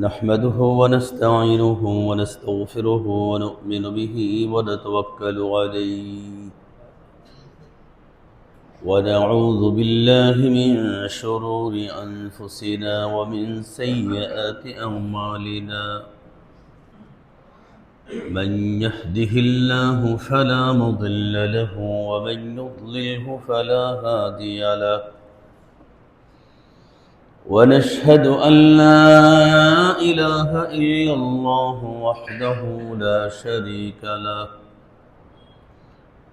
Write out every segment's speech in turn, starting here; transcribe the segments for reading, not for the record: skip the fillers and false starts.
نحمده ونستعينه ونستغفره ونؤمن به ونتوكل عليه ونعوذ بالله من شرور أنفسنا ومن سيئات أعمالنا من يهده الله فلا مضل له ومن يضلله فلا هادي له ونشهد أن لا إله إلا الله وحده لا شريك له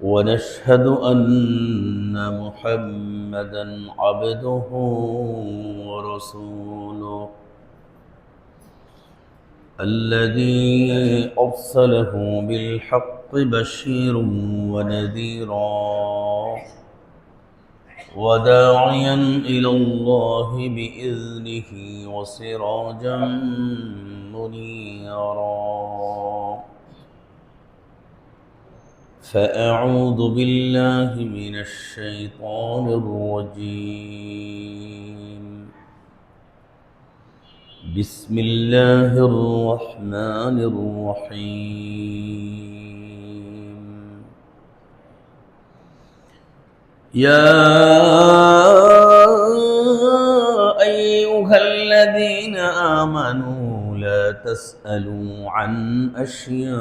ونشهد أن محمدا عبده ورسوله الذي أرسله بالحق بشيرا ونذيرا وداعيا إلى الله بإذنه وسراجا منيرا فأعوذ بالله من الشيطان الرجيم بسم الله الرحمن الرحيم يا أيها الذين آمنوا لا تسألوا عن أشياء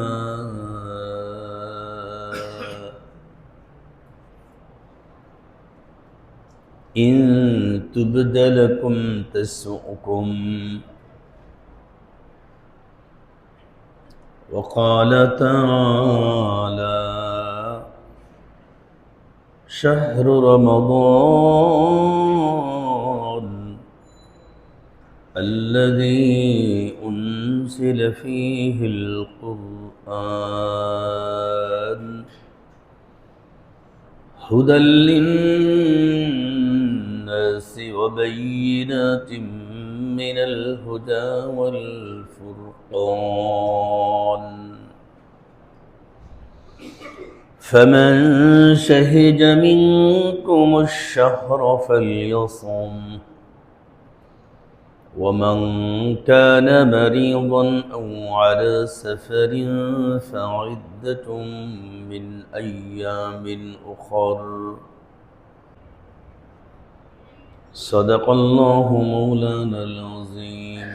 إن تبد لكم تسؤكم وقال تعالى شهر رمضان الذي أنزل فيه القرآن هدى للناس وبينات من الهدى والفرقان فمن شهد منكم الشهر فليصم ومن كان مريضا أو على سفر فعدة من أيام أخر صدق الله مولانا العظيم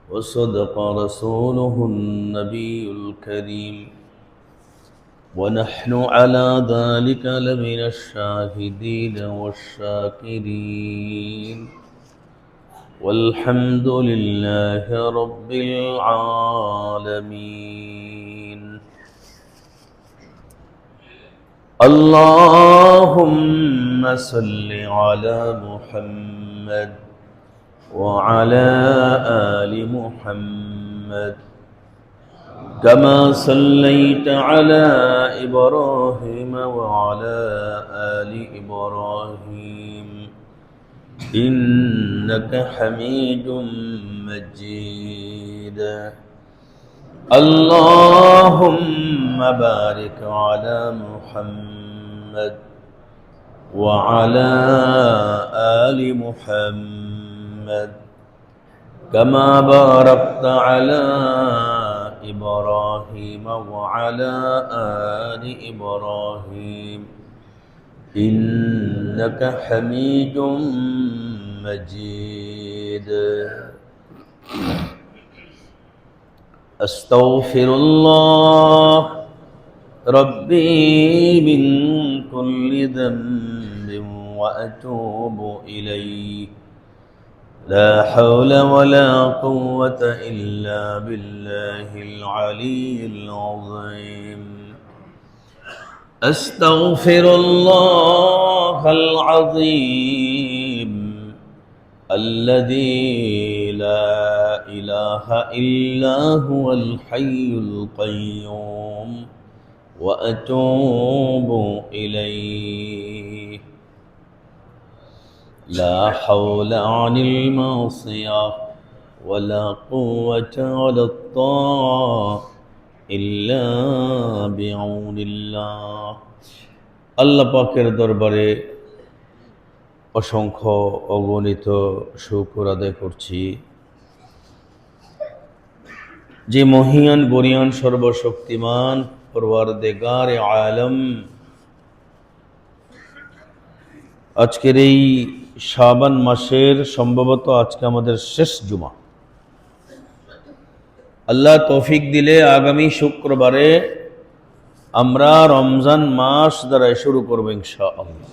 وصدق رسوله النبي الكريم ونحن على ذلك لمن الشاهدين والشاكرين والحمد لله رب العالمين اللهم صل على محمد وعلى آل محمد كما صليت على إبراهيم وعلى آل إبراهيم إنك حميد مجيد اللهم بارك على محمد وعلى آل محمد كما باركت على إبراهيم وعلى آل إبراهيم إنك حميد مجيد أستغفر الله ربي من كل ذنب وأتوب إليه لا حول ولا قوة إلا بالله العلي العظيم أستغفر الله العظيم الذي لا إله إلا هو الحي القيوم وأتوب إليه لا حول عن المعصية ولا قوة ولا الطاعة إلا بعون الله আল্লাহ পাকের দরবারে অসংখ্য অগণিত শুকর আদায় করছি। যে মহিয়ান গরিয়ান সর্বশক্তিমান পরওয়ারদিগার আলম আজকের এই শাবান মাসের সম্ভবত আজকে আমাদের শেষ জুমা। আল্লাহ তৌফিক দিলে আগামী শুক্রবারে আমরা রমজান মাস দ্বারা শুরু করব ইনশাআল্লাহ।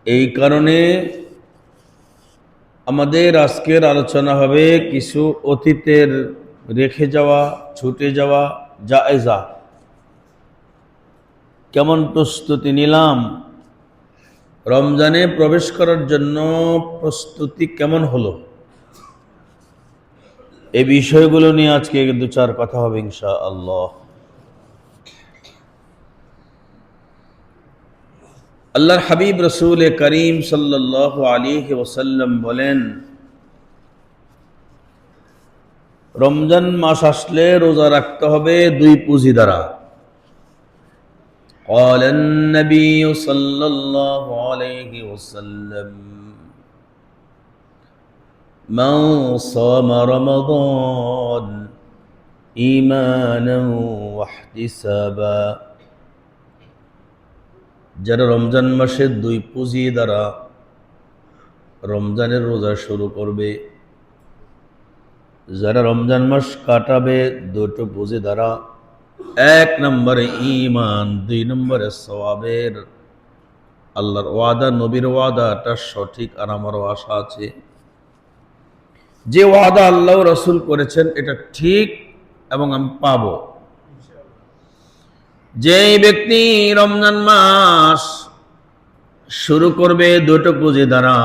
এই কারণে আমাদের আজকের আলোচনা হবে কিছু অতীতের রেখে যাওয়া, ছুটে যাওয়া জায়েজা। কেমন প্রস্তুতি নিলাম, রমজানে প্রবেশ করার জন্য প্রস্তুতি কেমন হলো, এই বিষয়গুলো নিয়ে আজকে দু চার কথা হবে ইনশাআল্লাহ। আল্লাহর হাবিব রসুল করিম সাল্লাল্লাহু আলাইহি ওয়াসাল্লাম বলেন, রমজান মাস আসলে রোজা রাখতে হবে দুই পুঁজি দ্বারা। قال النبي صلى الله عليه وسلم من صام رمضان إيمانا واحتسابا, যারা রমজান মাসের দুই পুঁজি দ্বারা রমজানের রোজা শুরু করবে, যারা রমজান মাস কাটাবে দুটো পুঁজি দ্বারা, এক নম্বরে ঈমান, দুই নম্বরে সওয়াবের। আল্লাহর ওয়াদা, নবীর ওয়াদাটা সঠিক আর আমারও আশা আছে যে ওয়াদা আল্লাহ রাসূল করেছেন এটা ঠিক এবং আমি পাবো। যে ব্যক্তি রমজান মাস শুরু করবে দুটো পুঁজি দ্বারা,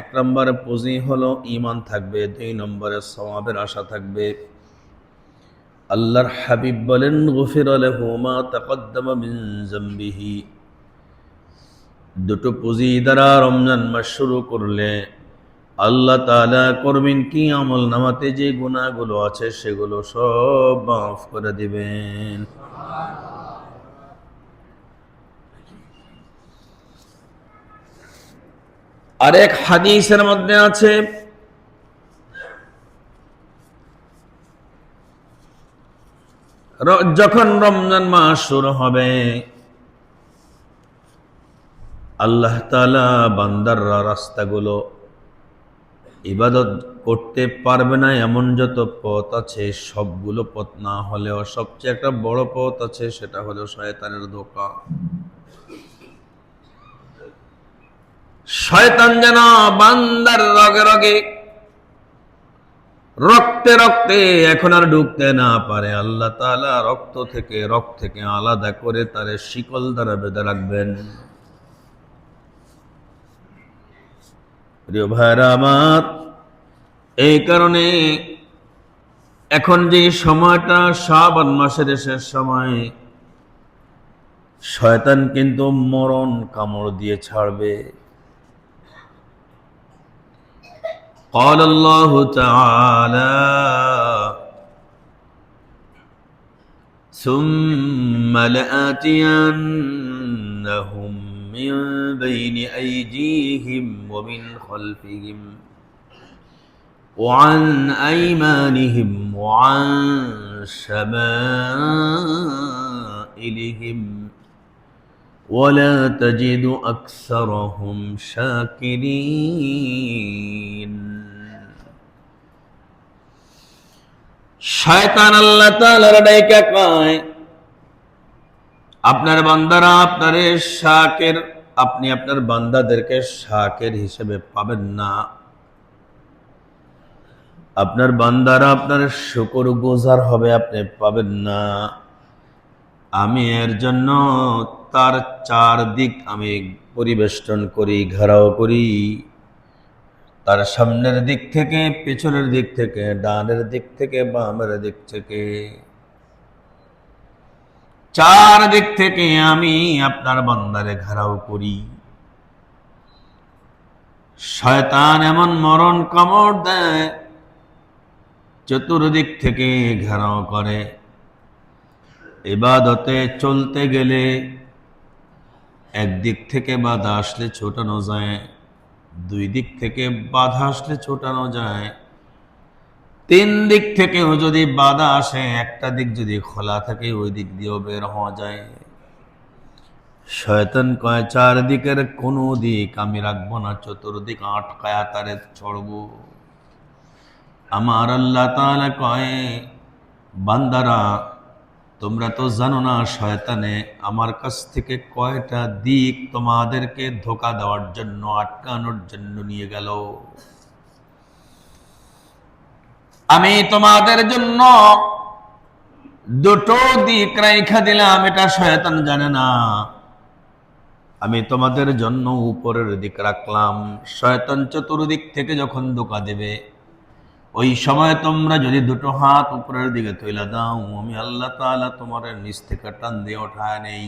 এক নম্বরে পুঁজি হলো ঈমান থাকবে, দুই নম্বরে সওয়াবের আশা থাকবে। আল্লাহর হাবিব বলেন, গুফিরা লাহু মা তাকদ্দামা মিন যামবিহি, দুটো পুঁজি দ্বারা রমজান মাস শুরু করলে আল্লাহ তাআলা করবেন কি, আমল নামাতে যে গুনাহগুলো আছে সেগুলো সব মাফ করে দিবেন। আরেক হাদিসের মধ্যে আছে, যখন রমজান মাস শুরু হবে আল্লাহ তাআলা বান্দাররা রাস্তাগুলো ইবাদত করতে পারবে না এমন যত পথ আছে সবগুলো পথ না হলেও সবচেয়ে একটা বড় পথ আছে, সেটা হলো শয়তানের ধোঁকা। শয়তান যেন বান্দার রগে রগে, রক্তে রক্তে এখন আর ঢুকতে না পারে, আল্লাহ তাআলা রক্ত থেকে আলাদা করে তার শিকল দ্বারা বেঁধে রাখবেন। প্রিয় ভাইরা আমার, এই কারণে এখন যে সময়টা শাবান মাসের শেষ সময়, শয়তান কিন্তু মরণ কামড় দিয়ে ছাড়বে। قال الله تعالى ثم لآتينهم من بين أيديهم ومن خلفهم وعن أيمانهم وعن شمائلهم ولا تجد أكثرهم شاكرين। শয়তান আল্লাহ তাআলার ডাইকা কয়, আপনার বান্দারা আপনারে শাকির, আপনি আপনার বান্দাদেরকে শাকির হিসেবে পাবেন না, আপনার বান্দারা আপনার শুকরগুজার হবে আপনি পাবেন না। আমি এর জন্য তার চারদিক আমি পরিবেষ্টন করি, ঘেরাও করি, তার সামনের দিক থেকে, পেছনের দিক থেকে, ডানের দিক থেকে, বামের দিক থেকে, চার দিক থেকে আমি আপনার বান্দারে ঘেরাও করি। শয়তান এমন মরণ কামড় দেয়, চতুর্দিক থেকে ঘেরাও করে। ইবাদতে চলতে গেলে একদিক থেকে বাধা আসলে ছোটানো যায়, দুই দিক থেকে বাধা আসলে ছোটানো যায়, তিন দিক থেকেও যদি বাধা আসে, একটা দিক যদি খোলা থাকে ওই দিক দিয়েও বের হওয়া যায়। শয়তান কয় চারদিকের কোনো দিক আমি রাখবো না, চতুর্দিক আটকায়া তারে ছড়বো। আমার আল্লাহ তাআলা কয় বান্দারা তোমরা তো জানো না শয়তানে আমার কাছ থেকে কয়টা দিক তোমাদেরকে ধোঁকা দেওয়ার জন্য, আটকানোর জন্য নিয়ে গেল। আমি তোমাদের জন্য দুটো দিক রাইখা দিলাম, এটা শয়তান জানে না। আমি তোমাদের জন্য উপরের দিক রাখলাম। শয়তান চতুর্দিক থেকে যখন ধোঁকা দেবে, ওই সময় তোমরা যদি দুটো হাত উপরের দিকে তুলে দাও, আমি আল্লাহ তাআলা তোমার নিচ থেকে টান দিয়ে ওঠায় নেই।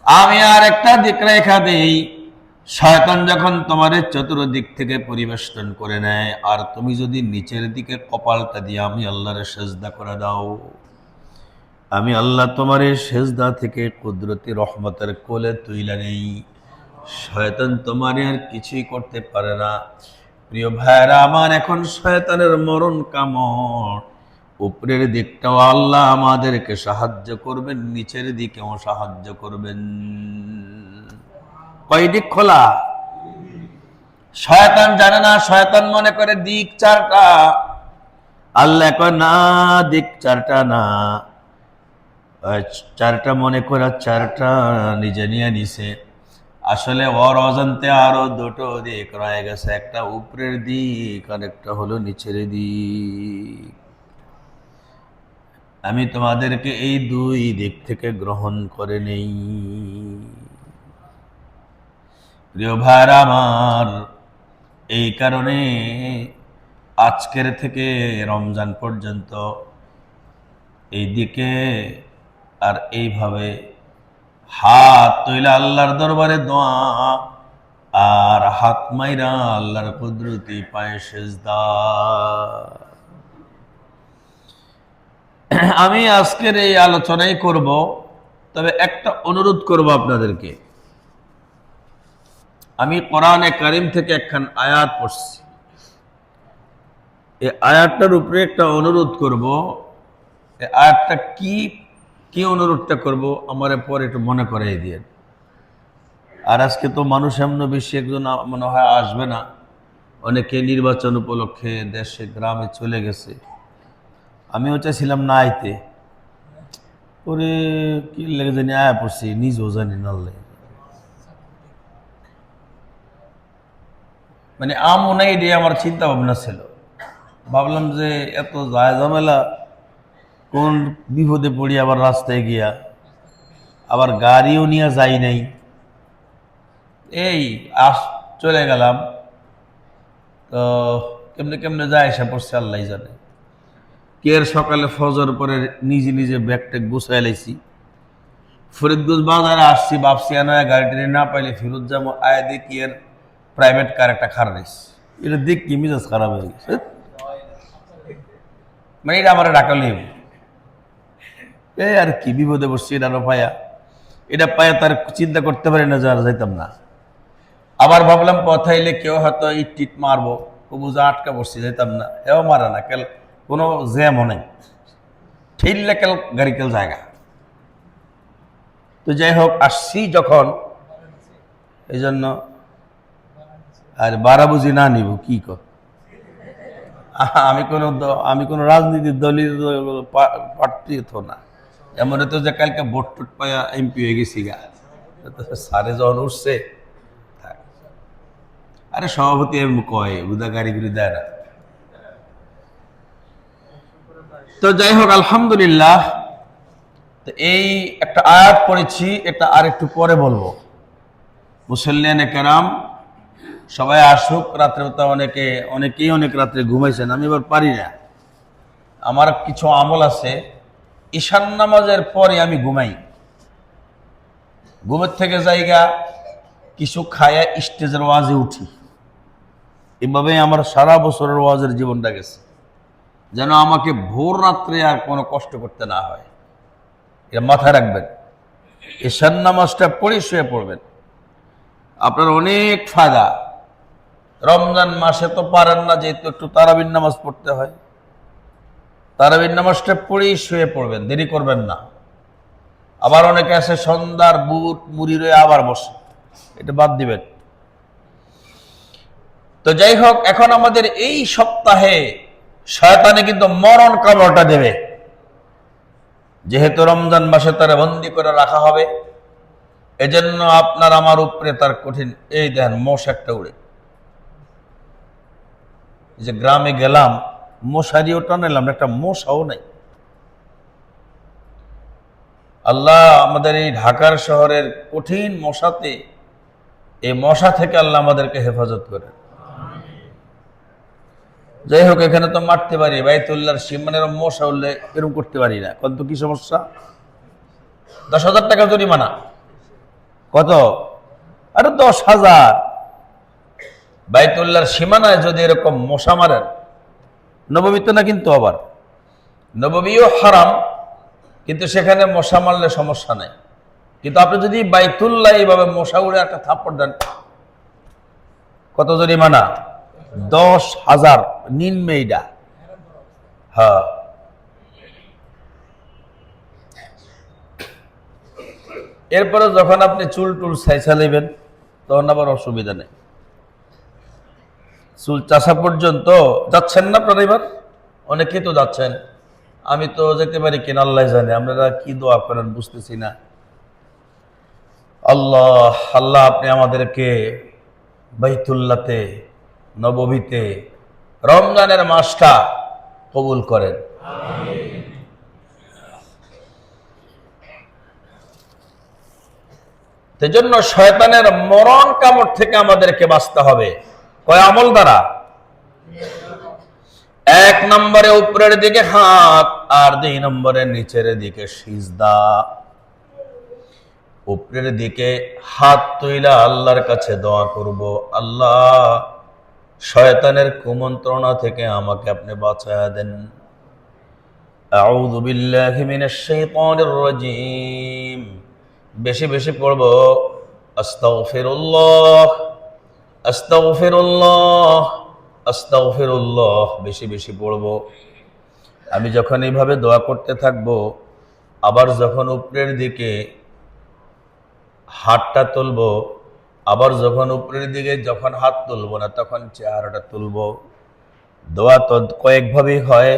আমি আর একটা দিক রেখা দেই, শয়তান যখন তোমার চতুর্দিক থেকে পরিবেষ্টন করে নেয়, আর তুমি যদি নিচের দিকে কপালটা দিয়ে আমি আল্লাহর সেজদা করে দাও, আমি আল্লাহ তোমার সেজদা থেকে কুদরতি রহমতের কোলে তুইলা নেই। শয়তান তোমার আর কিছুই করতে পারে না। প্রিয় ভাইরা আমার, এখন শয়তানের মরণ কামড়। উপরের দিকটাও আল্লাহ আমাদেরকে সাহায্য করবেন, নিচের দিকেও সাহায্য করবেন। কয় দিক খোলা? শয়তান জানে না, শয়তান মনে করে দিক চারটা। আল্লাহ কয় না, দিক চারটা না, চারটা মনে করে চারটা নিজে নিয়ে নিছে। আসলে ওর অজান্তে আরো দুটো দিক রয়ে গেছে, একটা উপরের দিক আর একটা হলো নিচের দিক। আমি তোমাদেরকে এই দুই দিক থেকে গ্রহণ করে নেই। প্রিয় ভাইরা আমার, এই কারণে আজকের থেকে রমজান পর্যন্ত এই দিকে আর এইভাবে হাত তৈলা আল্লাহর দরবারে দোয়া, আর হাত মাইরা আল্লাহর কুদরতি পায়ে সেজদা। আমি আজকের এই আলোচনাই করব, তবে একটা অনুরোধ করব আপনাদেরকে। আমি কোরআনে কারিম থেকে একখান আয়াত পড়ছি, এই আয়াতটার উপরে একটা অনুরোধ করব। এই আয়াতটা কি অনুরোধটা করব আমার পরে একটু মনে করাই দিয়ে। আর আজকে তো মানুষ এমন বেশি একজন মনে হয় আসবে না, অনেকে নির্বাচন উপলক্ষে দেশে গ্রামে চলে গেছে। আমিও চাইছিলাম না আইতে, ওরে কি লেগে জানি আয়া পড়ছি, নিজেও জানি না। মানে আমও নাই, এটাই আমার চিন্তা ভাবনা ছিল। ভাবলাম যে এত যায় ঝামেলা, কোন বিপদে পড়ি আবার রাস্তায় গিয়া, আবার গাড়িও নিয়ে যাই নাই, এই চলে গেলাম। তো কেমনে কেমনে যায় এসে পড়ছে আল্লাহ জানে। কের সকালে ফজর পরে নিজে নিজে ব্যাগটা গুছাই লাইছি, ফরিদগঞ্জ বাজারে আসছি, ভাবছি আনা গাড়িটা না পাইলে ফেরত যাবো। আয় দেখি এর প্রাইভেট কার একটা খারাপ হয়েছে, এটা দেখ কি মিজাজ খারাপ হয়ে গেছে। মানে এটা আমার ডাকালি আর কি বিপদে পড়ছি, এটা পায়া, এটা পায়া তার চিন্তা করতে পারি না, যারা যাইতাম না। আবার ভাবলাম কথা এলে কেউ হয়তো ইট টিট মারবো, বুঝা আটকা পড়ছি, যাইতাম না। এও মারা না, কেল কোনো জ্যামও নেই, ঠেললে কেল গাড়ি কেল জায়গা। তো যাই হোক, আসছি যখন, এই জন্য আর বারাবুজি না নিব কি কর। আমি কোনো রাজনীতির দলের প্রার্থী তো না, এমন তো যে কালকে ভোট টুট পায়া এমপি হয়ে গেছি গা। সারে যখন উঠছে, আরে সভাপতি এমন কয় উদা গাড়ি গুড়ি দেয় না। তো যাই হোক, আলহামদুলিল্লাহ। তো এই একটা আয়াত পড়েছি, এটা আর একটু পরে বলবো। মুসল্লিয়ানে কেরাম সবাই আসুক, রাত্রে তো অনেকেই অনেক রাত্রে ঘুমাইছেন, আমি এবার পারি না। আমার কিছু আমল আছে, ঈশান নামাজের পরে আমি ঘুমাই, ঘুমের থেকে জায়গা কিছু খায়া স্টেজের ওয়াজে উঠি। এভাবে আমার সারা বছরের ওয়াজের জীবনটা গেছে, যেন আমাকে ভোর রাত্রে আর কোনো কষ্ট করতে না হয়। এটা মাথায় রাখবেন, ঈশান নামাজটা পড়ে শুয়ে পড়বেন। আপনার অনেক ফায়দা। রমজান মাসে তো পারেন না, যেহেতু একটু তারাবির নামাজ পড়তে হয়, তারাবির নামাজটা পড়েই শুয়ে পড়বেন, দেরি করবেন না। আবার অনেকে আছে সন্ধ্যার বুট মুড়ি রয়ে আবার বসে, এটা বাদ দিবেন। তো যাই হোক, এখন আমাদের এই সপ্তাহে শয়তানে কিন্তু মরণ কামড়টা দেবে, যেহেতু রমজান মাসে তারা বন্দি করে রাখা হবে। এজন্য আপনার আমার উপরে তার কঠিন। এই দেখেন মশা একটা উড়ে, যে গ্রামে গেলাম মশারিও টানালাম, একটা মশাও নাই। আল্লাহ আমাদের এই ঢাকার শহরের কঠিন মশাতে, এই মশা থেকে আল্লাহ আমাদেরকে হেফাজত করে। যাই হোক, এখানে তো মারতে পারি, বাইতুল্লাহর সীমানের মশা উঠলে এরকম করতে পারি না। কত কি সমস্যা? 10,000 টাকা জরিমানা। কত? আরে 10,000। বাইতুল্লাহর সীমানায় যদি এরকম মশা মারেন, নববীতে না কিন্তু, আবার নববীও হারাম, কিন্তু সেখানে মশা মারলে সমস্যা নেই। কিন্তু আপনি যদি বাইতুল্লাহ এইভাবে মশা উড়ে একটা থাপ্পড় দেন, কত জরিমানা? 10,000 নিম্মেইডা। হ্যাঁ, এরপরে যখন আপনি চুল টুল ছাইছা নেবেন, তখন আবার অসুবিধা নেই। চুল চাষা পর্যন্ত যাচ্ছেন না আপনারা? এবার অনেকেই তো যাচ্ছেন, আমি তো যেতে পারি কিনা আল্লাহ জানে। আপনারা কি দোয়া করেন বুঝতেছি না। আল্লাহ আল্লাহ আপনি আমাদেরকে বাইতুল্লাহতে, নববীতে রমজানের মাসটা কবুল করেন। সেজন্য শয়তানের মরণ কামড় থেকে আমাদেরকে বাঁচতে হবে। কয় আমল দ্বারা? 1 নম্বরে উপরের দিকে হাত, আর 2 নম্বরে নিচের দিকে সিজদা। উপরের দিকে হাত তুইলা আল্লাহর কাছে দোয়া করব, আল্লাহ শয়তানের কুমন্ত্রণা থেকে আমাকে আপনি বাঁচায়া দেন। আউযু বিল্লাহি মিনাশ শাইতানির রাজীম। বেশি বেশি পড়ব আস্তাগফিরুল্লাহ, আস্তাগফিরুল্লাহ, আস্তাগফিরুল্লাহ, বেশি বেশি পড়ব। আমি যখন এইভাবে দোয়া করতে থাকবো, আবার যখন উপরের দিকে হাতটা তুলবো, আবার যখন উপরের দিকে যখন হাত তুলবো না, তখন চেহারাটা তুলবো। দোয়া তো কয়েকভাবেই হয়।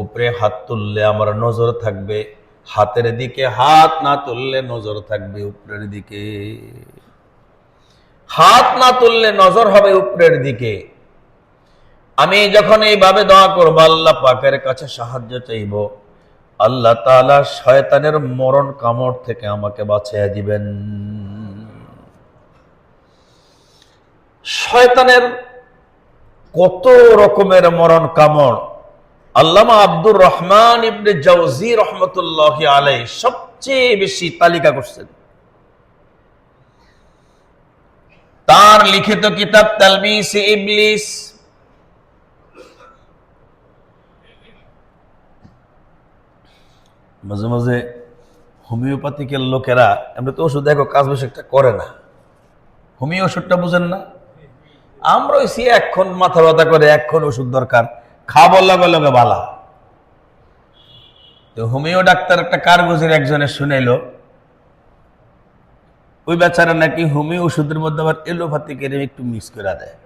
উপরে হাত তুললে আমার নজর থাকবে হাতের দিকে, হাত না তুললে নজর থাকবে উপরের দিকে। হাত না তুললে নজর হবে উপরের দিকে। আমি যখন এইভাবে দোয়া করবো, আল্লাহ পাকের কাছে সাহায্য চাইব, আল্লাহ তাআলা শয়তানের মরণ কামড় থেকে আমাকে বাঁচিয়ে দিবেন। শয়তানের কত রকমের মরণ কামড় আল্লামা আব্দুর রহমান ইবনে জাওজি রহমতুল্লাহি আলাইহি সবচেয়ে বেশি তালিকা করছেন। তার লিখিত কিতাব তালবিস ইবলিস, মাঝে মাঝে হোমিওপ্যাথিকের লোকেরা, আমরা তো ওষুধ দেখো কাজ বেশি একটা করে না, হোমিও ওষুধটা বুঝেন না। আমরা ওই এখন মাথা ব্যথা করে, এখন ওষুধ দরকার, খাবার লগে লগে বালা। তো হোমিও ডাক্তার একটা কারগুজির একজনের শুনাইলো, ওই বেচারা নাকি হোমিও ওষুধের মধ্যে আবার এলোপ্যাথিকের একটু মিক্স করে দেয়।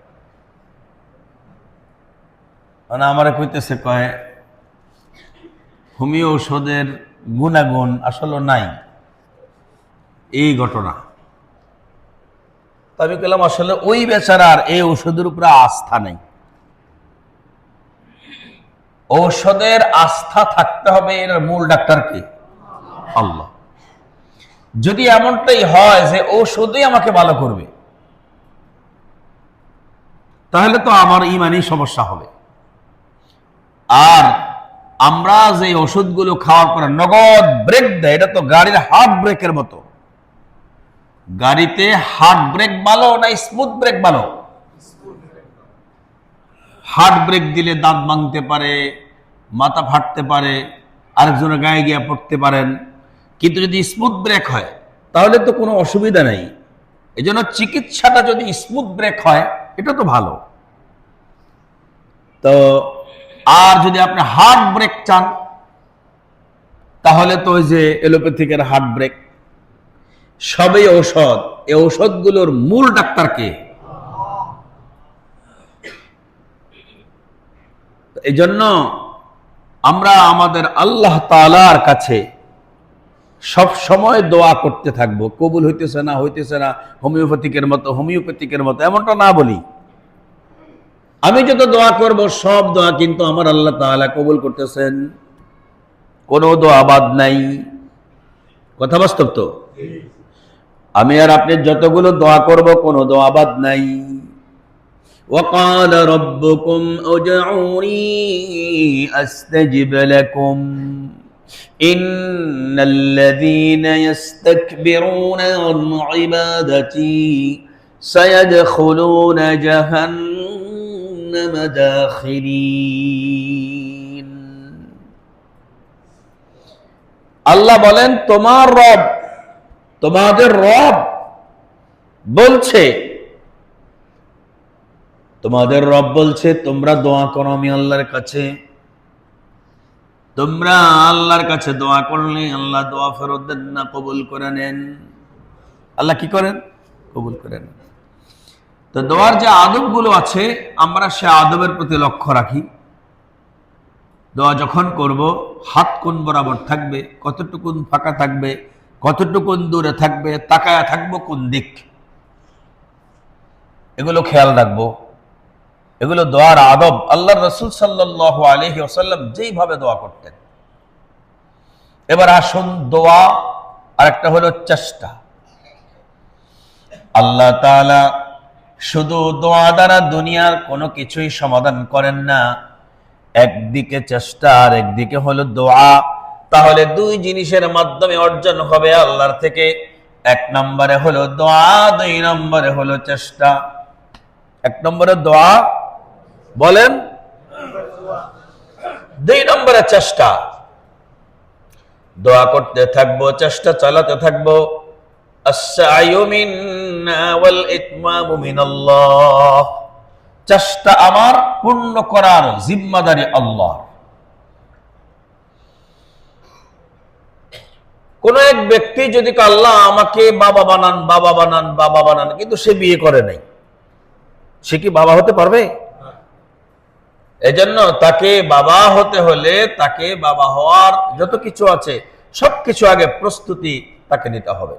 মানে আমার কইতেছে, কয় হোমিও ঔষধের গুণাগুণ আসলে নাই, এই ঘটনা। আমি বললাম আসলে ওই বেচারার এই ঔষধের উপরে আস্থা নেই। ঔষধের আস্থা থাকতে হবে, এর মূল ডাক্তার কি? আল্লাহ। যদি এমনটাই হয় যে ঔষধই আমাকে ভালো করবে, তাহলে তো আমার ইমানই সমস্যা হবে। আর আমরা যে ওষুধগুলো খাওয়ার পরে নগদ ব্রেক দেয়, এটা তো গাড়ির হার্ট ব্রেকের মতো। গাড়িতে হার্ট ব্রেক ভালো না স্মুথ ব্রেক ভালো? হার্ট ব্রেক দিলে দাঁত ভাঙতে পারে, মাথা ফাটতে পারে, আরেকজনের গায়ে গিয়ে পড়তে পারেন। কিন্তু যদি স্মুথ ব্রেক হয়, তাহলে তো কোনো অসুবিধা নেই। এই জন্য চিকিৎসাটা যদি স্মুথ ব্রেক হয় এটা তো ভালো। তো আর যদি আপনি হার্ট ব্রেক চান তাহলে তো ওই যে এলোপ্যাথিকের হার্ট ব্রেক, সবই ঔষধ। এই ঔষধগুলোর মূল ডাক্তার কে? এই জন্য আমরা আমাদের আল্লাহ তাআলার কাছে সব সময় দোয়া করতে থাকবো। কবুল হইতেছে না হোমিওপ্যাথিকের মতো এমনটা না বলি। আমি যত দোয়া করব সব দোয়া কিন্তু আমার আল্লাহ তাআলা কবুল করতেছেন, কোনো দোয়া বাদ নাই। কথা বাস্তব তো? আমি আর আপনি যতগুলো দোয়া করব কোনো দোয়া বাদ নাই। وقال ربكم ادعوني استجب لكم ان الذين يستكبرون عن عبادتي سيدخلون جهنم داخرين। আল্লাহ বলেন তোমার রব, তোমাদের রব বলছে, তোমাদের রব বলছে তোমরা দোয়া করো আমি আল্লাহর কাছে। তোমরা আল্লাহর কাছে দোয়া করলে আল্লাহ দোয়া ফেরত দেন না, কবুল করে নেন। আল্লাহ কি করেন? কবুল করে নেন। তো দোয়ার যে আদবগুলো আছে আমরা সে আদবের প্রতি লক্ষ্য রাখি। দোয়া যখন করব হাত কোন বরাবর থাকবে, কতটুকুন ফাঁকা থাকবে, কতটুকুন দূরে থাকবে, তাকায়া থাকবো কোন দিক, এগুলো খেয়াল রাখবো। এগুলো দোয়ার আদব। আল্লাহর রাসূল সাল্লাল্লাহু আলাইহি ওয়াসাল্লাম যেইভাবে দোয়া করতেন। এবার আসুন দোয়া আর একটা হলো চেষ্টা। আল্লাহ তাআলা শুধু দোয়া দ্বারা দুনিয়ার কোনো কিছুই সমাধান করেন না, একদিকে চেষ্টা আর একদিকে হলো দোয়া। তাহলে দুই জিনিসের মাধ্যমে অর্জন হবে আল্লাহর থেকে। এক নম্বরে হলো দোয়া, দুই নম্বরে হলো চেষ্টা। এক নম্বরে দোয়া বলেন, দুই নম্বরে চেষ্টা। দোয়া করতে থাকবো, চেষ্টা চালাতে থাকবো। আস-সা'য়ু মিন্না ওয়াল ইতমামু মিনাল্লাহ। চেষ্টা আমার, পূর্ণ করার জিম্মাদারি আল্লাহর। কোন এক ব্যক্তি যদি আল্লাহ আমাকে বাবা বানান বাবা বানান বাবা বানান, কিন্তু সে বিয়ে করে নাই, সে কি বাবা হতে পারবে? এজন্য তাকে বাবা হতে হলে তাকে বাবা হওয়ার যত কিছু আছে সবকিছু আগে প্রস্তুতি তাকে নিতে হবে।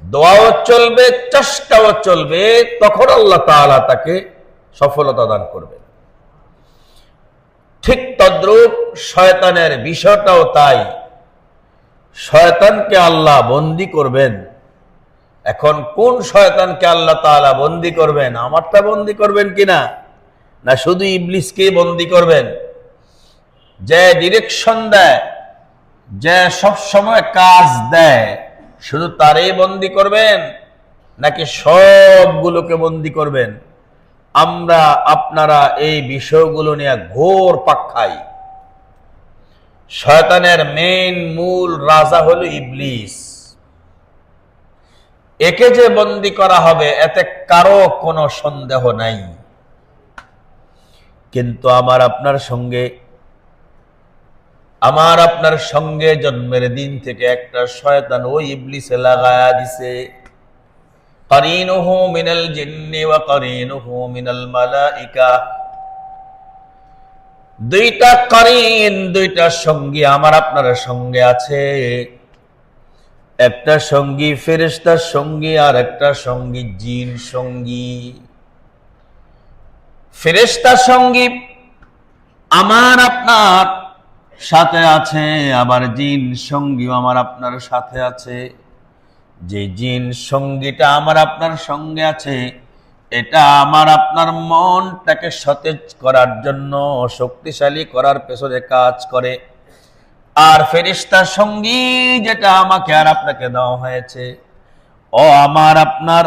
দোয়াও চলবে, চেষ্টাও চলবে, তখন আল্লাহ তাআলা তাকে সফলতা দান করবে। ঠিক তদ্রূপ শয়তানের বিষয়টাও তাই। শয়তানকে আল্লাহ বন্দী করবেন। এখন কোন শয়তানকে আল্লাহ তাআলা বন্দী করবেন? আমারটা বন্দী করবেন কিনা, না শুধু ইবলিসকে বন্দী করবেন? যে ডিরেকশন দেয়, যে সব সময় কাজ দেয়, শুধু তারই বন্দী করবেন নাকি সবগুলোকে বন্দী করবেন? আমরা আপনারা এই বিষয়গুলো নিয়ে ঘোর পাক খাই। শয়তানের মেইন মূল রাজা হলো ইবলিস। একে যে বন্দী করা হবে এতে কারো কোনো সন্দেহ নাই। কিন্তু আমার আপনার সঙ্গে জন্মের দিন থেকে একটা শয়তান ওই ইবলিসে লাগায়া দিছে। কারিনুহু মিনাল জিন্নি ওয়া কারিনুহু মিনাল মালাইকা। দুইটা কারিন, দুইটা সঙ্গী আমার আপনার সঙ্গে আছে। একটা সঙ্গী ফেরেশতার সঙ্গী আর একটা সঙ্গী জিন সঙ্গী। ফেরেশতার সঙ্গী আমার আপনার সাথে আছে, আবার জিন সঙ্গীও আমার আপনার সাথে আছে। যে জিন সঙ্গীটা আমার আপনার সঙ্গে আছে, এটা আমার আপনার মনটাকে সতেজ করার জন্য, শক্তিশালী করার পেছনে কাজ করে। আর ফেরেশতার সঙ্গী যেটা আমাকে আর আপনাকে দেওয়া হয়েছে, ও আমার আপনার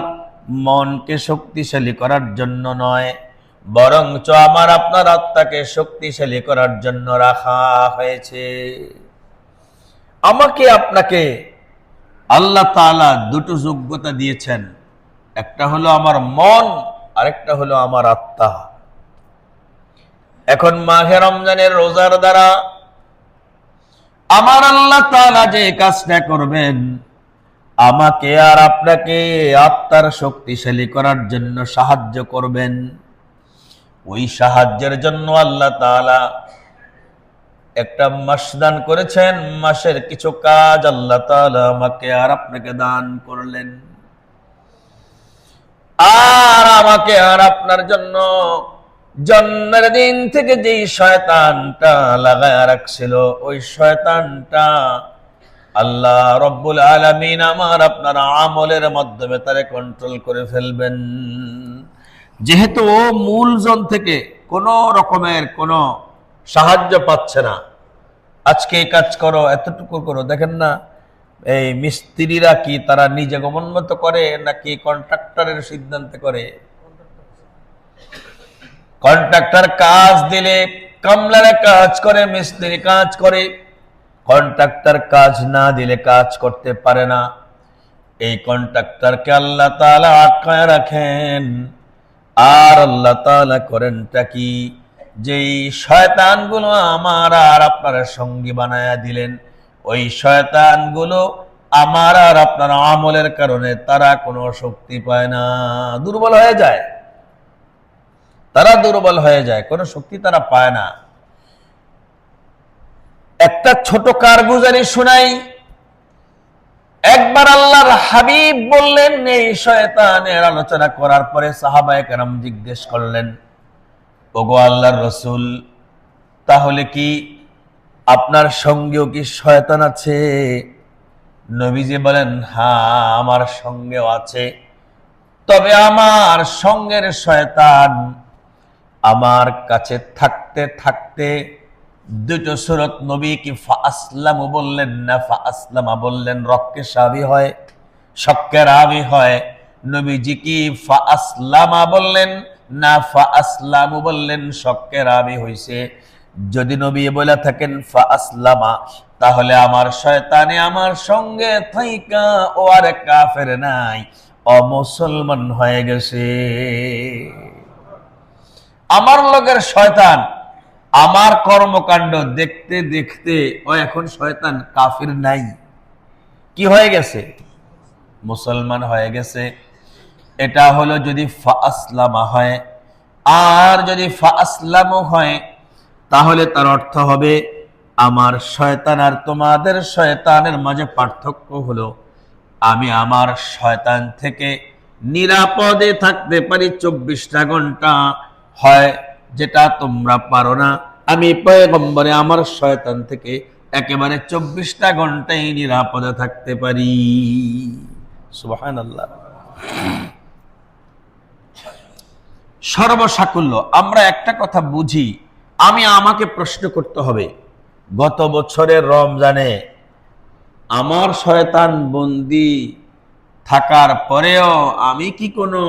মনকে শক্তিশালী করার জন্য নয়, বরঞ্চ আমার আপনার আত্মাকে শক্তিশালী করার জন্য রাখা হয়েছে। আমাকে আপনাকে আল্লাহ তাআলা দুটো যোগ্যতা দিয়েছেন, একটা হলো আমার মন, আরেকটা হলো আমার আত্মা। এখন মাহে রমজানের রোজার দ্বারা আমার আল্লাহ তাআলা যে কাজটা করবেন, আমাকে আর আপনাকে আত্মার শক্তিশালী করার জন্য সাহায্য করবেন। ওই সাহায্যের জন্য আল্লাহ তাআলা একটা মাস দান করেছেন, মাসের কিছু কাজ আল্লাহ তাআলা আমাকে আর আপনাকে দান করলেন। আর আমাকে আর আপনার জন্য জন্মের দিন থেকে যেই শয়তানটা লাগায় রাখছিল, ওই শয়তানটা আল্লাহ রব্বুল আলামিন আমার আপনার আমলের মাধ্যমে তারে কন্ট্রোল করে ফেলবেন। যেহেতু ও মূলজন থেকে কোনো রকমের কোনো সাহায্য পাচ্ছে না, আজকে এই কাজ করো, এতটুকু করো, দেখেন না এই মিস্ত্রিরা কি তারা নিজে গমনমত করে নাকি কন্ট্রাক্টরের সিদ্ধান্তে করে? কন্ট্রাক্টর কাজ দিলে কামলারে কাজ করে, মিস্ত্রি কাজ করে। কন্ট্রাক্টর কাজ না দিলে কাজ করতে পারে না। এই কন্ট্রাক্টরকে আল্লাহ তাআলা আটকায় রাখেন। আর আল্লাহ তাআলা করেনটা কি, যেই শয়তানগুলো আমার আর আপনার সঙ্গী বানায়া দিলেন, ওই শয়তানগুলো আমার আর আপনার আমলের কারণে তারা কোনো শক্তি পায় না, দুর্বল হয়ে যায়। তারা দুর্বল হয়ে যায়, কোনো শক্তি তারা পায় না। একটা ছোট কারগুজারি শোনাই। একবার আল্লাহর হাবিব বললেন, এই শয়তানের আলোচনা করার পরে সাহাবায়ে কেরাম জিজ্ঞেস করলেন, ওগো আল্লাহর রাসূল, তাহলে কি আপনার সঙ্গেও কি শয়তান আছে? নবীজি বলেন, হ্যাঁ, আমার সঙ্গেও আছে। তবে আমার সঙ্গের শয়তান আমার কাছে থাকতে থাকতে দুটো সূরত নবী কি ফাআসলামু বললেন না ফাআসলামা বললেন, রক্কে সাবি হয়, শক্কে রাবি হয়। নবীজি কি ফাআসলামা বললেন না ফাআসলামু বললেন, শক্কে রাবি হইছে। যদি নবী বলে থাকেন ফাআসলামা, তাহলে আমার শয়তানে আমার সঙ্গে থাইকা ও আর কাফের নাই, অমুসলমান হয়ে গেছে। আমার লোকের শয়তান আমার কর্মকাণ্ড দেখতে দেখতে ও এখন শয়তান কাফির নাই, কি হয়ে গেছে? মুসলমান হয়ে গেছে। এটা হলো যদি ফাআসলামা হয়। আর যদি ফাআসলামু হয়, তাহলে তার অর্থ হবে আমার শয়তান আর তোমাদের শয়তানের মাঝে পার্থক্য হলো আমি আমার শয়তান থেকে নিরাপদে থাকতে পারি 24টা ঘন্টা, হয় যেটা তোমরা পারো না। আমি পয়গম্বরে আমার শয়তান থেকে একেবারে 24টা ঘন্টাই নিরাপদে থাকতে পারি। সুবহানাল্লাহ। সর্বসাকুল্য আমরা একটা কথা বুঝি, আমাকে প্রশ্ন করতে হবে, গত বছরের রমজানে আমার শয়তান বন্দী থাকার পরেও আমি কি কোনো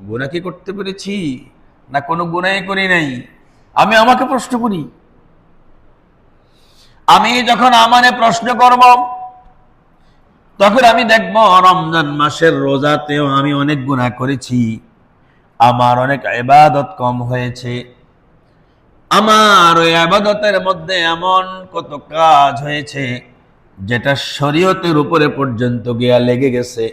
গুনাহ কি করতে পেরেছি না কোনো গুনাহই করি নাই? আমি আমাকে প্রশ্ন করি। আমি যখন আমারে প্রশ্ন করব, তখন আমি দেখব রমজান মাসের রোজাতেও আমি অনেক গুনাহ করেছি, আমার অনেক ইবাদত কম হয়েছে, আমার ওই ইবাদতের মধ্যে এমন কত কাজ হয়েছে যেটা শরীয়তের উপরে পর্যন্ত গিয়া লেগে গেছে।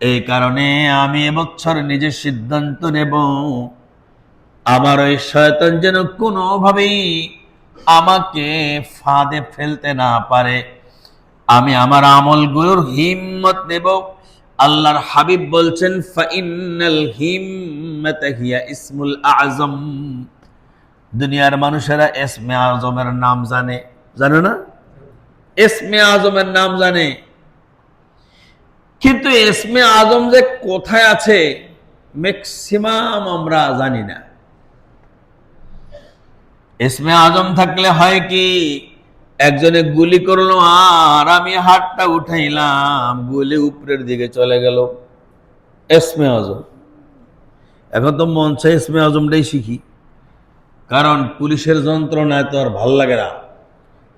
এই কারণে আমি এবছর নিজে সিদ্ধান্ত নেব, আমার ওই শয়তান যেন কোনোভাবেই আমাকে ফাঁদে ফেলতে না পারে। আমি আমার আমলগুলোর হিম্মত নেব। আল্লাহর হাবিব বলছেন, ফাইনাল হিম্মাতা হিয়া ইসমুল আযম। দুনিয়ার মানুষেরা ইসমে আযমের নাম জানে, জানো না? ইসমে আযমের নাম জানে, কিন্তু ইসমে আযম যে কোথায় আছে ম্যাক্সিমাম আমরা জানি না। ইসমে আযম থাকলে হয় কি, একজনে গুলি করলো আর আমি হাতটা উঠাইলাম, গুলি উপরের দিকে চলে গেল, ইসমে আযম। এখন তো মন চাই ইসমে আযমটাই শিখি, কারণ পুলিশের যন্ত্রণায় তো আর ভাল লাগে না,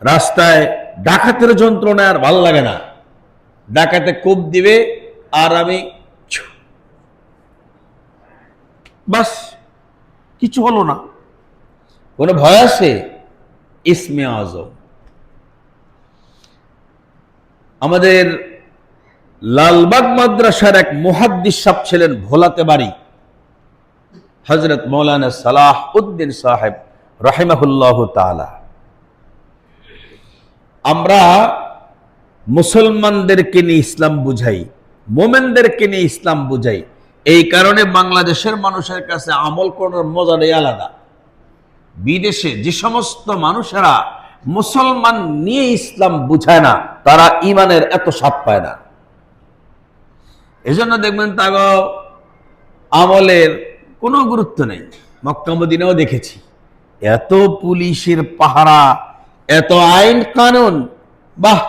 রাস্তায় ডাকাতের যন্ত্রণায় আর ভাল লাগে না। ডাকাতে কোপ দিবে আর আমি বাস, কিছু হলো না। কোনো ভয় আছে? ইসমে আজম। আমাদের লালবাগ মাদ্রাসার এক মুহাদ্দিস সাহেব ছিলেন, ভোলাতে বাড়ি, হযরত মৌলানা সালাহ উদ্দিন সাহেব রাহিমাহুল্লাহ তাআলা। আমরা মুসলমানদেরকে নিয়ে ইসলাম বুঝাই, মোমেনদেরকে নিয়ে ইসলাম বুঝাই। এই কারণে বাংলাদেশের মানুষের কাছে আমল করার মজাটাই আলাদা। বিদেশে যে সমস্ত মানুষেরা মুসলমান নিয়ে ইসলাম বুঝায় না, তারা ইমানের এত স্বাদ পায় না। এজন্য দেখবেন তাগো আমলের কোনো গুরুত্ব নেই। মক্কা মদিনাও দেখেছি, এত পুলিশের পাহারা, এত আইন কানুন, বাহ,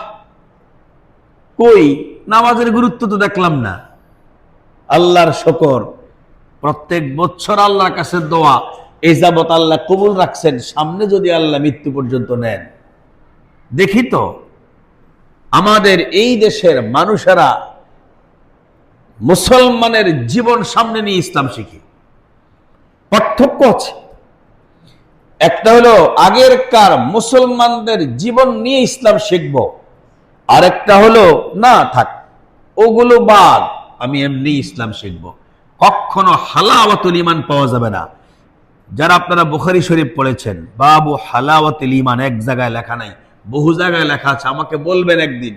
কই নামাজের গুরুত্ব তো দেখলাম না। আল্লাহর শুকর, প্রত্যেক বছর আল্লাহর কাছে দোয়া, এই যাবত আল্লাহ কবুল রাখছেন, সামনে যদি আল্লাহ মৃত্যু পর্যন্ত নেন। দেখি তো আমাদের এই দেশের মানুষেরা মুসলমানের জীবন সামনে নিয়ে ইসলাম শিখে। পার্থক্য আছে, একটা হলো আগেরকার মুসলমানদের জীবন নিয়ে ইসলাম শিখব, আর একটা হলো না থাক ওগুলো বাদ, আমি এমনি ইসলাম শিখব। কখনো হালাওয়াতুল ঈমান পাওয়া যাবে না। যারা আপনারা বুখারী শরীফ পড়েছেন, বাবু হালাওয়াতুল ঈমান, এক জায়গায় লেখা নাই, বহু জায়গায় লেখা আছে। আমাকে বলবেন একদিন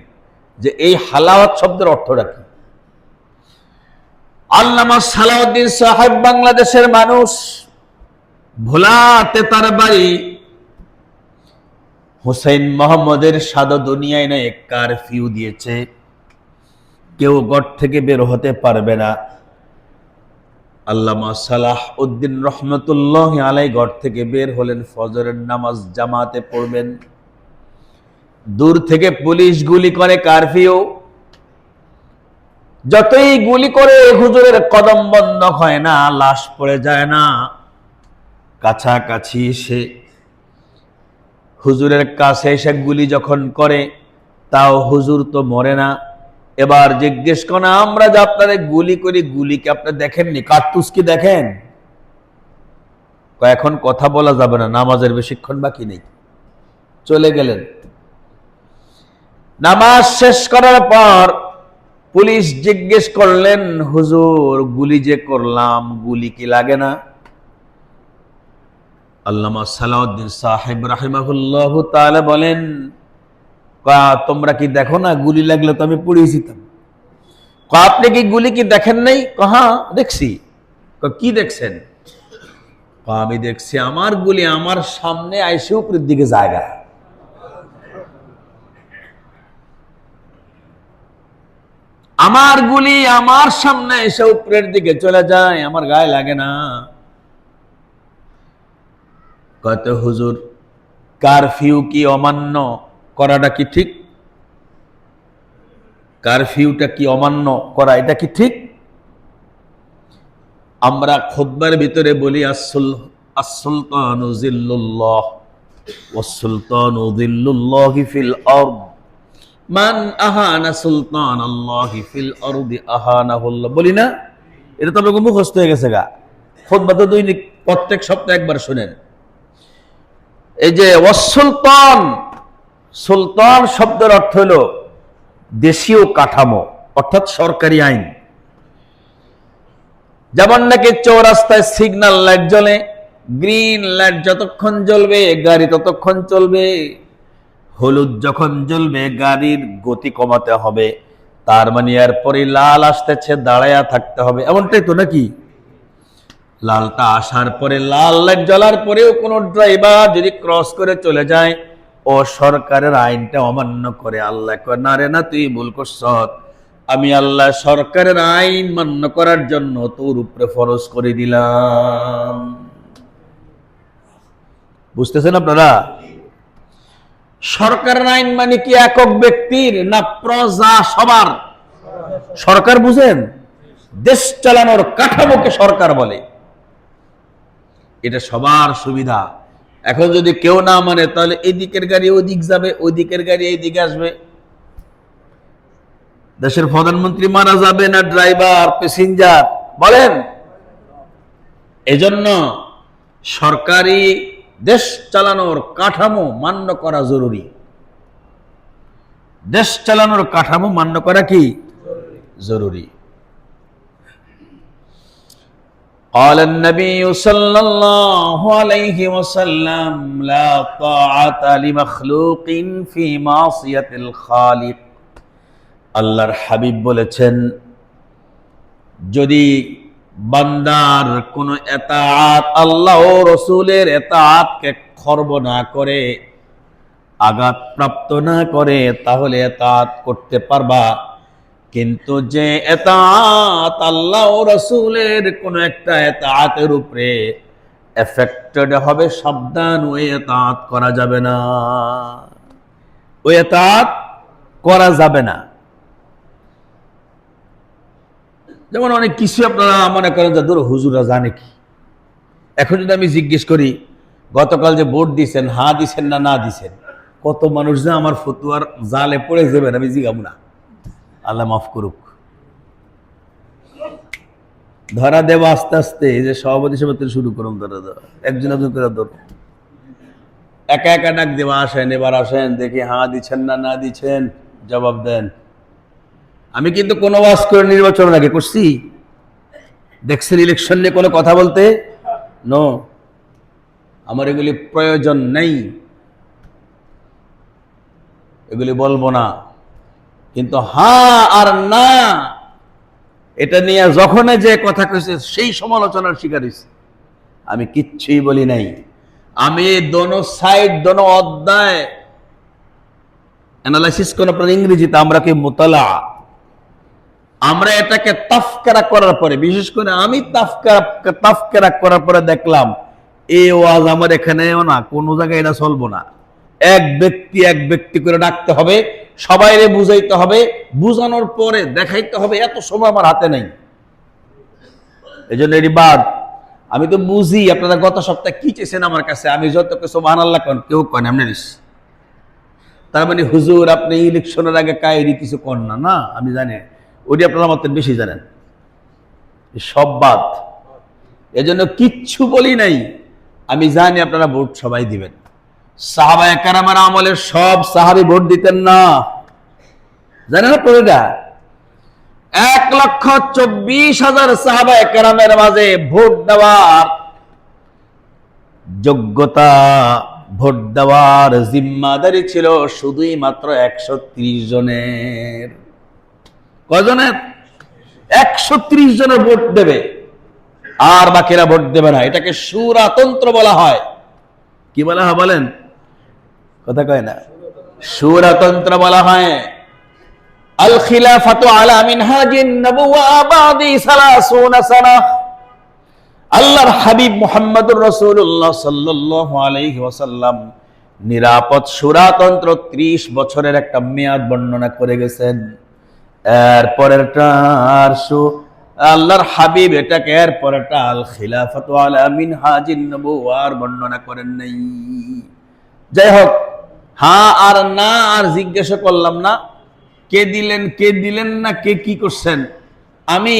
যে এই হালাওয়াত শব্দের অর্থটা কি। আল্লামা সালাউদ্দিন সাহেব বাংলাদেশের মানুষ, ভোলাতে তার বাড়ি। হুসাইন মোহাম্মদের সাদা দুনিয়ায় না এক কারফিউ দিয়েছে, কেউ ঘর থেকে বের হতে পারবে না। আল্লামা সালাহ উদ্দিন রহমতুল্লাহ আলাই ঘর থেকে বের হলেন, ফজরের নামাজ জামাতে পড়বেন। দূর থেকে পুলিশ গুলি করে, কারফিউ। যতই গুলি করে হুজুরের কদম বন্ধ হয় না, লাশ পড়ে যায় না। কাছাকাছি এসে হুজুরের কাছে এসে গুলি যখন করে, তাও হুজুর তো মরে না। এবার জিজ্ঞেস করে, আমরা যে আপনারে গুলি করি, গুলি কি আপনি দেখেননি, কার্তুজ কি দেখেন? এখন কথা বলা যাবে না, নামাজের বেশিক্ষণ বাকি নেই। চলে গেলেন। নামাজ শেষ করার পর পুলিশ জিজ্ঞেস করলেন, হুজুর গুলি যে করলাম, গুলি কি লাগে না? আল্লামা সালাউদ্দিন সাহেব রাহিমাহুল্লাহ তাআলা বলেন, তোমরা কি দেখো না, গুলি লাগলে তো আমি পুড়িয়ে যেতাম। আপনি কি গুলি কি দেখেন নাই? হ্যাঁ দেখছি। কি দেখছেন? আমি দেখছি আমার গুলি আমার সামনে আইসে উপরের দিকে জায়গা। আমার গুলি আমার সামনে এসে উপরের দিকে চলে যায়, আমার গায়ে লাগে না। কত হুজুর, কারফিউ কি অমান্য করাটা কি ঠিক? কারফিউটা কি অমান্য করা, এটা কি ঠিক? আমরা খুতবার ভিতরে বলি, আস-সুলতানু জিল্লুল্লাহ ওয়াস-সুলতানু জিল্লুল্লাহি ফিল আরদ, মান আহানা সুলতানাল্লাহি ফিল আরদি আহানাহুল্লাহ, বলি না? এটা তো আপনাকে মুখস্থ হয়ে গেছে গা। খুতবা তো দৈনিক প্রত্যেক সপ্তাহে একবার শুনেন। এই যে ওয়াস-সুলতান, সুলতান শব্দের অর্থ হলো দেশীয় কাঠামো, অর্থাৎ সরকারি আইন। যেমন নাকি চৌরাস্তায় সিগন্যাল লাইট জ্বলে, গ্রিন লাইট যতক্ষণ জ্বলবে গাড়ি ততক্ষণ চলবে, হলুদ যখন জ্বলবে গাড়ির গতি কমাতে হবে, তার মানে এরপরে লাল আসতেছে, দাঁড়ায়া থাকতে হবে, এমনটাই তো নাকি? লালটা আসার পরে, লাল লাইট জ্বলার পরেও কোন ড্রাইভার যদি ক্রস করে চলে যায়, ও সরকারের আইনটা অমান্য করে। আল্লাহ কয়, না রে না, তুই ভুল করছ, আমি আল্লাহ সরকারের আইন মান্য করার জন্য তোর উপরে ফরজ করে দিলাম। বুঝতেছেন আপনারা? সরকারের আইন মানে কি একক ব্যক্তির না প্রজা সবার? সরকার বুঝেন, দেশ চালানোর কাঠামোকে সরকার বলে। এটা সবার সুবিধা। এখন যদি কেউ না মানে, তাহলে এদিকের গাড়ি ওদিক যাবে, ওইদিকের গাড়ি এইদিকে আসবে। দেশের প্রধানমন্ত্রী মারা যাবে না ড্রাইভার প্যাসেঞ্জার বলেন? এজন্য সরকারি দেশ চালানোর কাঠামো মান্য করা জরুরি। দেশ চালানোর কাঠামো মান্য করা কি জরুরি? قال النبي صلى الله عليه وسلم لا طاعة لمخلوق في معصية الخالق। আল্লাহর হাবিব বলেছেন, যদি বান্দার কোন এতাআত আল্লাহ ও রাসূলের এতাআতকে খর্ব না করে, আঘাত প্রাপ্ত না করে, তাহলে এতাআত করতে পারবা। কিন্তু যে এতাআত আল্লাহ ও রাসূলের কোন একটা এতাআতের উপরে এফেক্টেড হবে, সাবধান, ওই এতাআত করা যাবে না, ওই এতাআত করা যাবে না। যেমন অনেক কিছু আপনারা মনে করেন যে ধরো হুজুরা জানে কি। এখন যদি আমি জিজ্ঞেস করি গতকাল যে ভোট দিছেন, হা দিছেন না না দিছেন, কত মানুষ যে আমার ফতুয়ার জালে পড়ে যাবেন আমি জিজ্ঞাবো না। আল্লাহ মাফ করুক। ধরা দেব আস্তে আস্তে, যে সভাপতি হিসেবে শুরু করুন, ধরা দেওয়া একজন একজন করে ধরো, একা একা ডাক দেওয়া, আসেন এবার আসেন দেখি হা দিচ্ছেন না না দিচ্ছেন, জবাব দেন। আমি কিন্তু কোনো ওয়াজ করে নির্বাচনের আগে করছি? দেখছেন ইলেকশন নিয়ে কোনো কথা বলতে? নো, আমার এগুলি প্রয়োজন নেই, এগুলি বলবো না। কিন্তু হ্যাঁ আর না এটা নিয়ে যখন যে কথা কইছে সেই সমালোচনার শিকার হইছে। আমি কিচ্ছুই বলি নাই। আমি দোনো সাইড, দোনো অধ্যায় অ্যানালাইসিস কোন ইংরেজিতে আমরা কি মুতালা, আমরা এটাকে তাফকিরা করার পরে, বিশেষ করে আমি তাফকিরা করার পরে দেখলাম এই ওয়াজ আমার এখানেও না, কোন জায়গায় এটা চলবো না। এক ব্যক্তি করে ডাকতে হবে, সবাইরে বুঝাইতে হবে, বুঝানোর পরে দেখাইতে হবে, এত সময় আমার হাতে নেই। এই জন্য এটি বাদ। আমি তো বুঝি আপনারা গত সপ্তাহে কি চেয়েছেন আমার কাছে, আমি যত কিছু সুবহানাল্লাহ কন, কেউ কন এমনি নিস, তার মানে হুজুর আপনি ইলেকশনের আগে কায়েরি কিছু কন না। না, আমি জানি ওটি আপনারা আমার বেশি জানেন। সব বাদ, এজন্য কিচ্ছু বলি নাই। আমি জানি আপনারা ভোট সবাই দিবেন। সাহাবায়ে কেরামের আমলের সব সাহাবী ভোট দিতেন না, জানেন আপনারা? 1,24,000 সাহাবায়ে কেরামের মাঝে ভোট দেওয়ার যোগ্যতা, ভোট দেওয়ার জিম্মাদারি ছিল শুধুই মাত্র 130 জনের। কয়জনের? 130 জনের ভোট দেবে, আর বাকিরা ভোট দেবে না। এটাকে শুরাতন্ত্র বলা হয়। কি বলা হয় বলেন? কথা কয় না, শুরাতন্ত্র বলা হয়। আল খিলাফাতু আলা মিনহাজিন নবুওয়া বাদি 30 সানা। আল্লাহর হাবিব মুহাম্মদুর রাসূলুল্লাহ সাল্লাল্লাহু আলাইহি ওয়াসাল্লাম নিরাপদ শুরাতন্ত্র 30 বছরের একটা মেয়াদ বর্ণনা করে গেছেন। এরপরেরটা আর আল্লাহর হাবিব এটাকে এরপরেরটা আল খিলাফাতু আলা মিনহাজিন নবুওয়ার বর্ণনা করেন নাই। যাই হোক, হ্যাঁ আর না আর জিজ্ঞাসা করলাম না, কে দিলেন কে দিলেন না, কে কি করছেন। আমি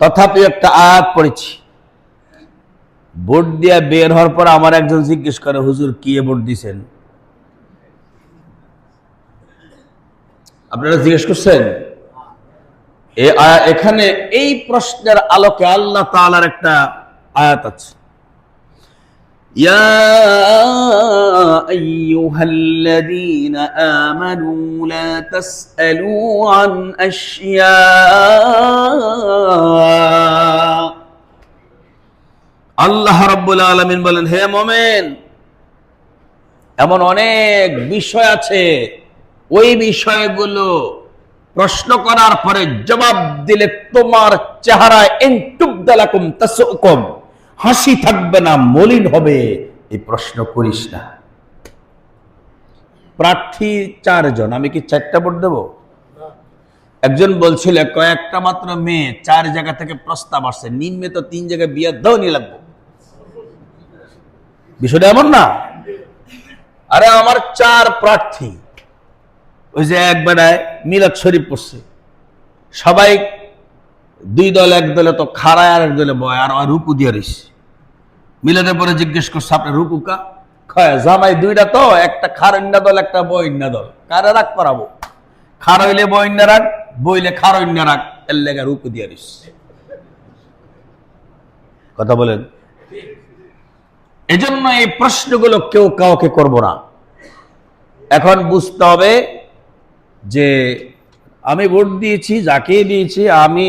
তথাপি একটা আয়াত পড়েছি। ভোট দিয়া বের হওয়ার পর আমার একজন জিজ্ঞেস করে, হুজুর কি ভোট দিছেন? আপনারা জিজ্ঞেস করছেন? এখানে এই প্রশ্নের আলোকে আল্লাহ তাআলার একটা আয়াত আছে, ইয়া আইয়ুহাল্লাযীনা আমানু লা তাসআলু আন আশইয়া। আল্লাহ রাব্বুল আলামিন বলেন, হে মুমিন, এমন অনেক বিষয় আছে, ওই বিষয়গুলো প্রশ্ন করার পরে জবাব দিলে তোমার চেহারায় ইনতুবদালাকুম তাসুকুম, হাসি থাকবে না, মলিন হবে, এই প্রশ্ন করিস না। প্রার্থী 4 জন, আমি কি 4টা ভোট দেব? একজন বলছিল কয়েকটা মাত্র মেয়ে, 4 জায়গা থেকে প্রস্তাব আসছে, নিম্নে তো 3 জায়গায় বিয়ে দাও নি লাগবে। বিষয়টা এমন না। আরে আমার 4 প্রার্থী, ওই যে একবার মিলাদ শরীফ পড়ছে, সবাই দুই দল, এক দলে তো খাড়ায় আর এক দলে বয়, আর রুকু দিয়ে রইছে। মিলাদের পরে জিজ্ঞেস করছে আপনার রুকু কা? জামাই দুইটা তো, একটা খারণ্যা দল একটা বইন্যা দল, কারে রাগ করাবো? খার হইলে বইন্যা রাগ, বইলে খারণ্যা রাগ, এর লেগা রুকু দিয়ে রইছে। কথা বলেন। এজন্য এই প্রশ্নগুলো কেউ কাউকে করব না। এখন বুঝতে হবে যে আমি ভোট দিয়েছি, যাকে দিয়েছি, আমি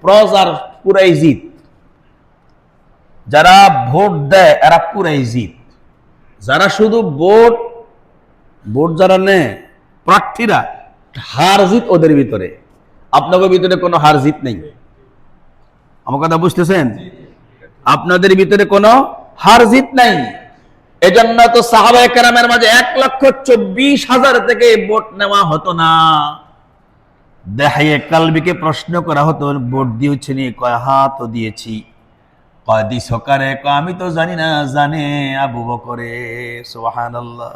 প্রজার পুরাই জিত। যারা ভোট দেয় এরা পুরাই জিত। যারা শুধু ভোট যারা নেয় প্রার্থীরা, হার জিত ওদের ভিতরে, আপনাদের ভিতরে কোনো হার জিত নেই। আমার কথা বুঝতেছেন? আপনাদের ভিতরে কোনো হার জিত নাই। এজন্য তো সাহাবায়ে কেরামের মাঝে 1,24,000 থেকে ভোট নেওয়া হতো না। দেখাইয়ে কালবিকে প্রশ্ন করা হতো, ভোট দিয়েছি নি? কয় হ্যাঁ তো দিয়েছি। কয় দিস কারে? কয় আমি তো জানি না, জানে আবু বকরে। সুবহানাল্লাহ।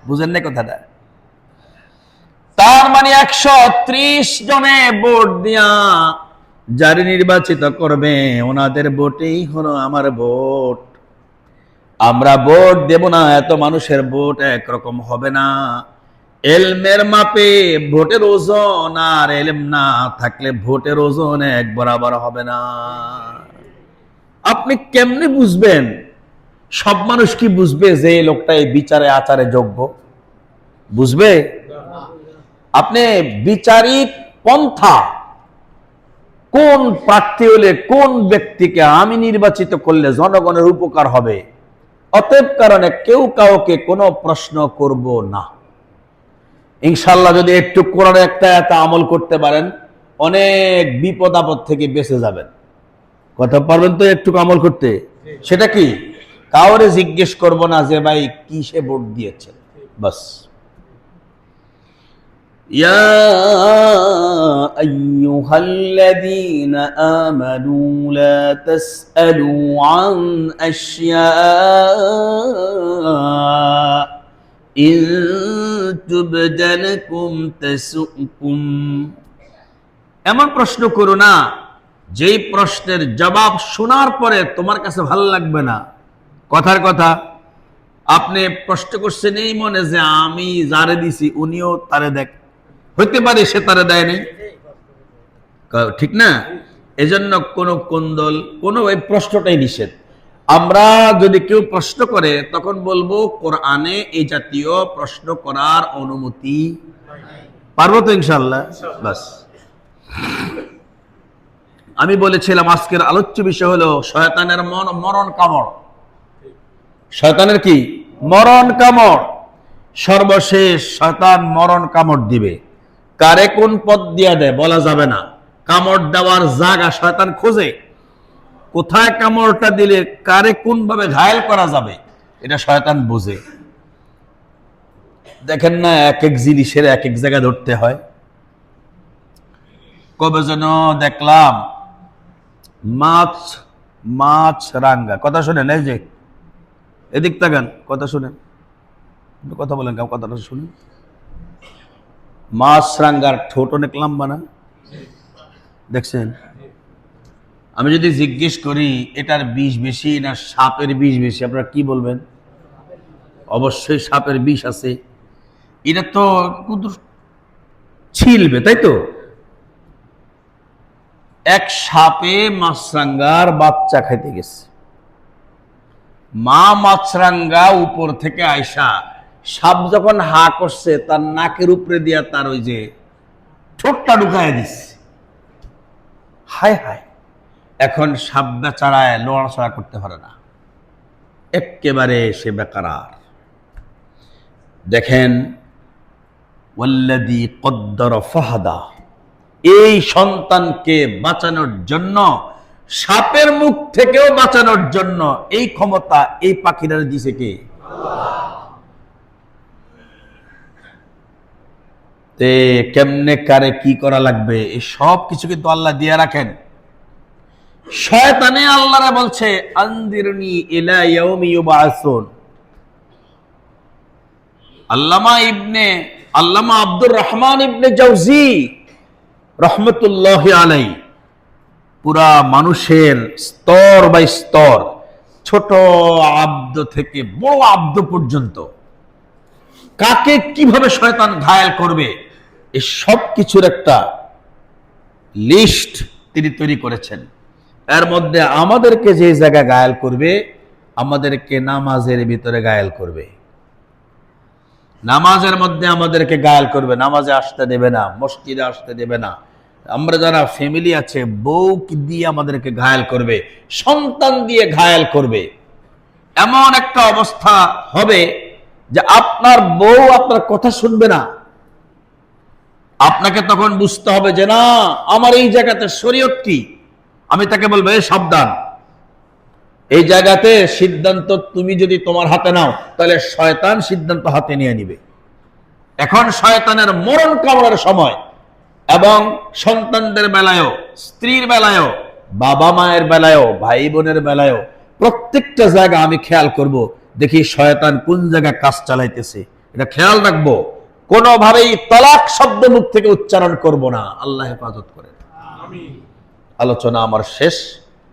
বুঝেন না কথাটা? তার মানে 130 জনে ভোট দিয়া যারা নির্বাচিত করবে, ওনাদের ভোটেই হলো আমার ভোট। আমরা ভোট দেব না, এত মানুষের ভোট একরকম হবে না। এলমের মাপে ভোটের ওজন আর এলম না থাকলে ভোটের ওজন এক বরাবর হবে না। আপনি কেমনে বুঝবেন? সব মানুষ কি বুঝবে যে এই লোকটা এই বিচারে আচারে যোগ্য? বুঝবে? আপনি বিচারিক পন্থা, কোন প্রার্থী হলে কোন ব্যক্তিকে আমি নির্বাচিত করলে জনগণের উপকার হবে, অতএব কারণে কেউ কাউকে কোনো প্রশ্ন করব না। ইনশাআল্লাহ যদি একটু কোরআনের একটা আমল করতে পারেন, অনেক বিপদ আপদ থেকে বেঁচে যাবেন। কথা পারবেন তো একটু আমল করতে? সেটা কি? কাউরে জিজ্ঞেস করব না যে ভাই কিসে ভোট দিয়েছে, বাস। ইয়া আইয়ুহাল্লাযীনা আমানু লা তাসআলু আন আশইয়া ইন তুবদা লাকুম তাসুকুম। এমন প্রশ্ন করো না যেই প্রশ্নের জবাব শোনার পরে তোমার কাছে ভালো লাগবে না। কথার কথা, আপনি প্রশ্ন করছেন এই মনে যে আমি যারে দিছি উনিও তারে দেখ, হইতে পারে সে তারে দেয় নাই, ঠিক না? এজন্য কোন কোন্দল, কোনো এই প্রশ্নটাই নিষেধ। আমরা যদি কেউ প্রশ্ন করে তখন বলবো কোরআনে এই জাতীয় প্রশ্ন করার অনুমতি। পারবো তো ইনশাআল্লাহ? বাস। আমি বলেছিলাম আজকের আলোচ্য বিষয় হলো শয়তানের মরণ কামড়। শয়তানের কি? মরণ কামড়। সর্বশেষ শয়তান মরণ কামড় দিবে। কারে কোন পথ দিয়া দেয় বলা যাবে না। কামড় দেওয়ার জায়গা শয়তান খোঁজে, কোথায় কামড়টা দিলে কারে কোন ভাবে ঘায়েল করা যাবে এটা শয়তান বোঝে। দেখেন না, এক এক জিনিসের এক এক জায়গা ধরতে হয়। কবে যেন দেখলাম মাছ রাঙ্গা, কথা শুনেন, এই যে এদিক তাকান, কথা শুনেন, কথা বলেন, কথাটা শুনেন। মাছ রাঙ্গার ঠোঁট অনেক লম্বা না? দেখছেন? আমি যদি জিজ্ঞেস করি এটার বিষ বেশি না সাপের বিষ বেশি, আপনারা কি বলবেন? অবশ্যই সাপের বিষ আছে। এটা তো ছিলবে, তাই তো? এক সাপে মাছরাঙ্গার বাচ্চা খাইতে গেছে। মা মাছরাঙ্গা উপর থেকে আইসা সাপ যখন হা করছে তার নাকের উপরে দিয়া তার ওই যে ঠোঁটটা ঢুকায় দিচ্ছে। হায় হায়, এখন সাপ বেচারায় লড়াচড়া করতে পারে না, একেবারে সে বেকারার। দেখেন, ওয়াল্লাযী কদ্দারা ফাহাদা, এই সন্তানকে বাঁচানোর জন্য, সাপের মুখ থেকেও বাঁচানোর জন্য এই ক্ষমতা এই পাখিটার দিছে কে? তে কেমনে কারে কি করা লাগবে এই সব কিছু কিন্তু আল্লাহ দিয়ে রাখেন। শয়তানে আল্লাহরে বলছে আনদিরনি ইলা ইয়াউমি ইউবাসুন। আল্লামা আব্দুর রহমান ইবনে জাওজি রহমতুল্লাহি আলাইহি পুরা মানুষের স্তর বাই স্তর, ছোট আব্দ থেকে বড় আব্দ পর্যন্ত কাকে কিভাবে শয়তান ঘায়েল করবে এই সব কিছুর একটা লিস্ট তিনি তৈরি করেছেন। এর মধ্যে আমাদেরকে যে জায়গায় ঘায়েল করবে, আমাদেরকে নামাজের ভিতরে ঘায়েল করবে, নামাজের মধ্যে আমাদেরকে ঘায়েল করবে, নামাজে আসতে দেবে না, মসজিদে আসতে দেবে না। আমরা যারা ফ্যামিলি আছে, বউ দিয়ে আমাদেরকে ঘায়েল করবে, সন্তান দিয়ে ঘায়েল করবে। এমন একটা অবস্থা হবে যে আপনার বউ আপনার কথা শুনবে না। আপনাকে তখন বুঝতে হবে যে না, আমার এই জায়গাতে শরীয়ত কি। আমি তাকে বলবো, এই সাবধান, এই জায়গাতে সিদ্ধান্ত তুমি যদি তোমার হাতে নাও, তাহলে শয়তান সিদ্ধান্ত হাতে নিয়ে নিবে। এখন শয়তানের মরণ কামড়ার সময়, এবং সন্তানদের বেলায়ও, স্ত্রীর বেলায়ও, বাবা মায়ের বেলায়ও, ভাই বোনের বেলায়ও, প্রত্যেকটা জায়গা আমি খেয়াল করব, দেখি শয়তান কোন জায়গায় কাজ চালাইতেছে, এটা খেয়াল রাখবো। কোনোভাবেই তালাক শব্দ মুখ থেকে উচ্চারণ করব না। আল্লাহ হেফাজত করেন। আলোচনা আমার শেষ।